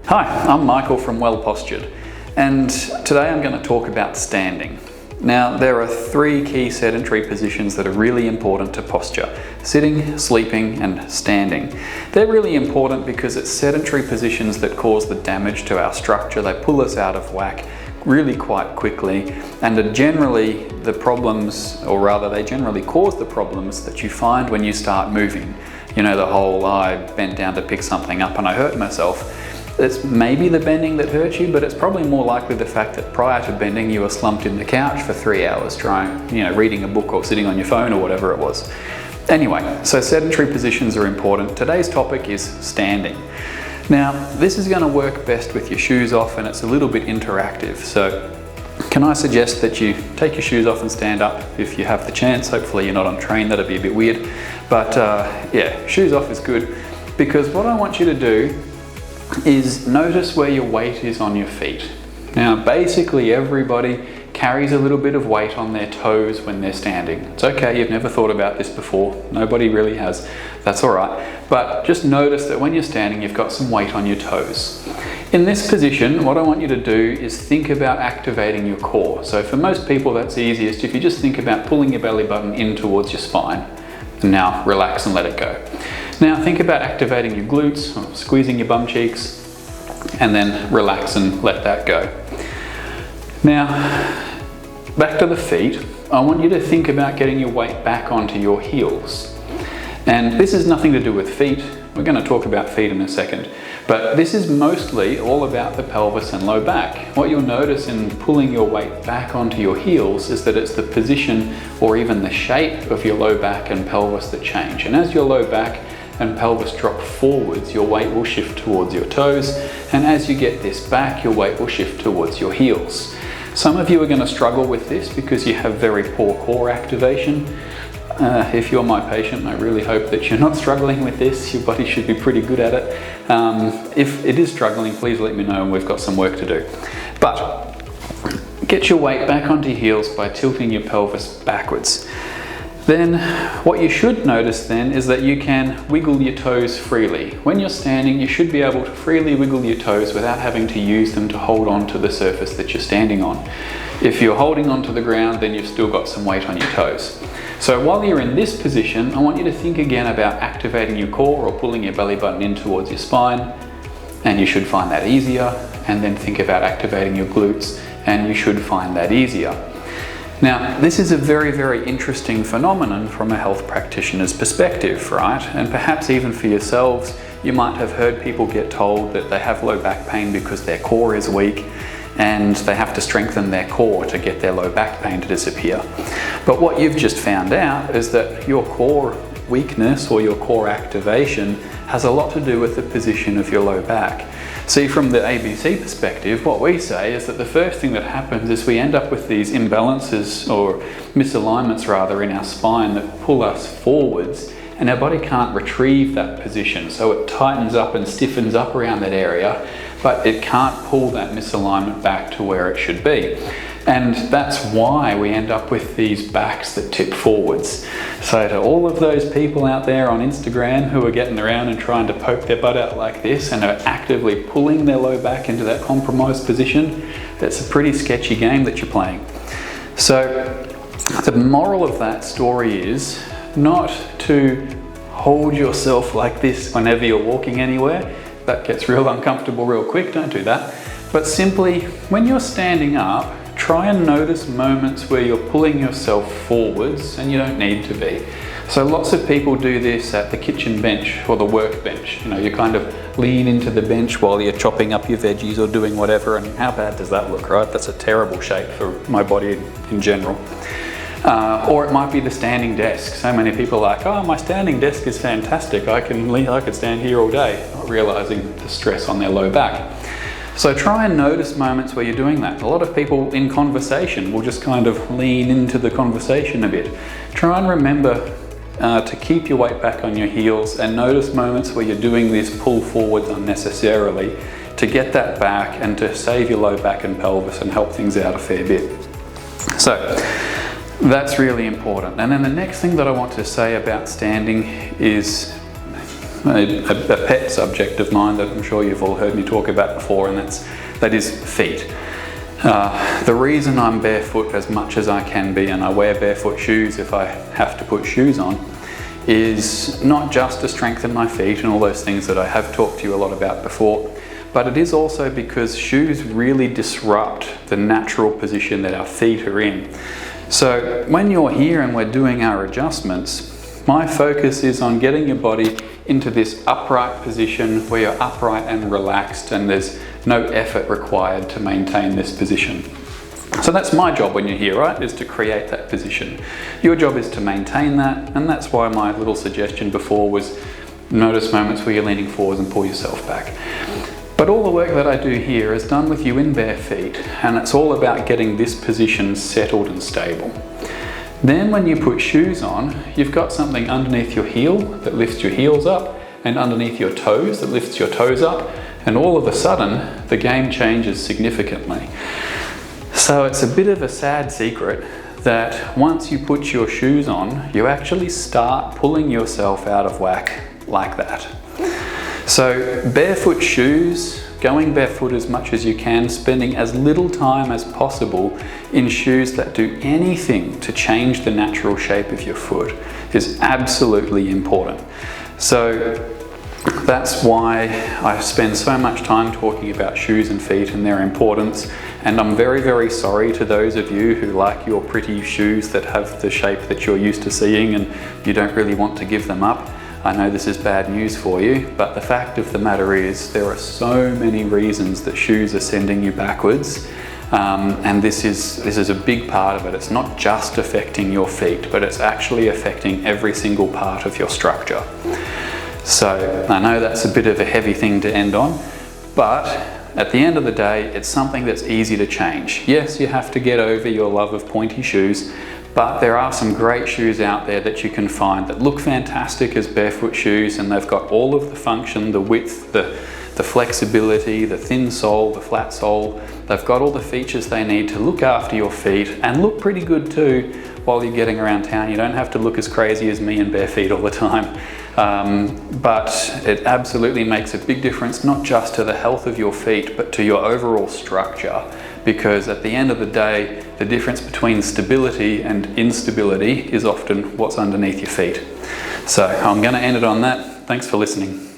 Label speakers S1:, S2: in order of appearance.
S1: Hi, I'm Michael from Well Postured, and today I'm going to talk about standing. Now, there are three key sedentary positions that are really important to posture: sitting, sleeping, and standing. They're really important because it's sedentary positions that cause the damage to our structure. They pull us out of whack really quite quickly, and are generally the problems, or rather they generally cause the problems that you find when you start moving. You know, the whole, I bent down to pick something up and I hurt myself. It's maybe the bending that hurt you, but it's probably more likely the fact that prior to bending you were slumped in the couch for 3 hours reading a book or sitting on your phone or whatever it was. Anyway, so sedentary positions are important. Today's topic is standing. Now, this is going to work best with your shoes off, and it's a little bit interactive. So can I suggest that you take your shoes off and stand up if you have the chance? Hopefully you're not on train, that'd be a bit weird. But yeah, shoes off is good, because what I want you to do is notice where your weight is on your feet. Now, basically everybody carries a little bit of weight on their toes when they're standing. It's okay, you've never thought about this before. Nobody really has. That's all right. But just notice that when you're standing, you've got some weight on your toes. In this position, what I want you to do is think about activating your core. So for most people, that's easiest if you just think about pulling your belly button in towards your spine. And now relax and let it go. Now think about activating your glutes, or squeezing your bum cheeks, and then relax and let that go. Now, back to the feet. I want you to think about getting your weight back onto your heels. And this has nothing to do with feet. We're going to talk about feet in a second. But this is mostly all about the pelvis and low back. What you'll notice in pulling your weight back onto your heels is that it's the position or even the shape of your low back and pelvis that change. And as your low back and pelvis drop forwards, your weight will shift towards your toes. And as you get this back, your weight will shift towards your heels. Some of you are going to struggle with this because you have very poor core activation. If you're my patient, I really hope that you're not struggling with this. Your body should be pretty good at it. If it is struggling, please let me know and we've got some work to do. But get your weight back onto your heels by tilting your pelvis backwards. Then what you should notice then is that you can wiggle your toes freely. When you're standing, you should be able to freely wiggle your toes without having to use them to hold on to the surface that you're standing on. If you're holding onto the ground, then you've still got some weight on your toes. So while you're in this position, I want you to think again about activating your core or pulling your belly button in towards your spine, and you should find that easier. And then think about activating your glutes, and you should find that easier. Now, this is a very, very interesting phenomenon from a health practitioner's perspective, right? And perhaps even for yourselves, you might have heard people get told that they have low back pain because their core is weak, and they have to strengthen their core to get their low back pain to disappear. But what you've just found out is that your core weakness or your core activation has a lot to do with the position of your low back. See, from the ABC perspective, what we say is that the first thing that happens is we end up with these imbalances, or misalignments rather, in our spine that pull us forwards, and our body can't retrieve that position. So it tightens up and stiffens up around that area, but it can't pull that misalignment back to where it should be. And that's why we end up with these backs that tip forwards. So to all of those people out there on Instagram who are getting around and trying to poke their butt out like this and are actively pulling their low back into that compromised position, that's a pretty sketchy game that you're playing. So the moral of that story is not to hold yourself like this whenever you're walking anywhere. That gets real uncomfortable real quick, don't do that. But simply, when you're standing up, try and notice moments where you're pulling yourself forwards and you don't need to be. So lots of people do this at the kitchen bench or the work bench. You know, you kind of lean into the bench while you're chopping up your veggies or doing whatever, and how bad does that look, right? That's a terrible shape for my body in general. Or it might be the standing desk. So many people are like, oh, my standing desk is fantastic. I could stand here all day, not realizing the stress on their low back. So try and notice moments where you're doing that. A lot of people in conversation will just kind of lean into the conversation a bit. Try and remember to keep your weight back on your heels and notice moments where you're doing this pull forwards unnecessarily to get that back and to save your low back and pelvis and help things out a fair bit. So that's really important. And then the next thing that I want to say about standing is a pet subject of mine that I'm sure you've all heard me talk about before, and that is feet. The reason I'm barefoot as much as I can be, and I wear barefoot shoes if I have to put shoes on, is not just to strengthen my feet and all those things that I have talked to you a lot about before, but it is also because shoes really disrupt the natural position that our feet are in. So when you're here and we're doing our adjustments, my focus is on getting your body into this upright position where you're upright and relaxed and there's no effort required to maintain this position. So that's my job when you're here, right, is to create that position. Your job is to maintain that, and that's why my little suggestion before was notice moments where you're leaning forwards and pull yourself back. But all the work that I do here is done with you in bare feet, and it's all about getting this position settled and stable. Then when you put shoes on, you've got something underneath your heel that lifts your heels up, and underneath your toes that lifts your toes up, and all of a sudden the game changes significantly. So it's a bit of a sad secret that once you put your shoes on, you actually start pulling yourself out of whack like that. So barefoot shoes, going barefoot as much as you can, spending as little time as possible in shoes that do anything to change the natural shape of your foot is absolutely important. So that's why I spend so much time talking about shoes and feet and their importance, and I'm very, very sorry to those of you who like your pretty shoes that have the shape that you're used to seeing and you don't really want to give them up. I know this is bad news for you, but the fact of the matter is there are so many reasons that shoes are sending you backwards, and this is a big part of it. It's not just affecting your feet, but it's actually affecting every single part of your structure. So I know that's a bit of a heavy thing to end on, but at the end of the day, it's something that's easy to change. Yes, you have to get over your love of pointy shoes, but there are some great shoes out there that you can find that look fantastic as barefoot shoes, and they've got all of the function, the width, the flexibility, the thin sole, the flat sole. They've got all the features they need to look after your feet and look pretty good too while you're getting around town. You don't have to look as crazy as me in bare feet all the time. But it absolutely makes a big difference, not just to the health of your feet, but to your overall structure. Because at the end of the day, the difference between stability and instability is often what's underneath your feet. So I'm going to end it on that. Thanks for listening.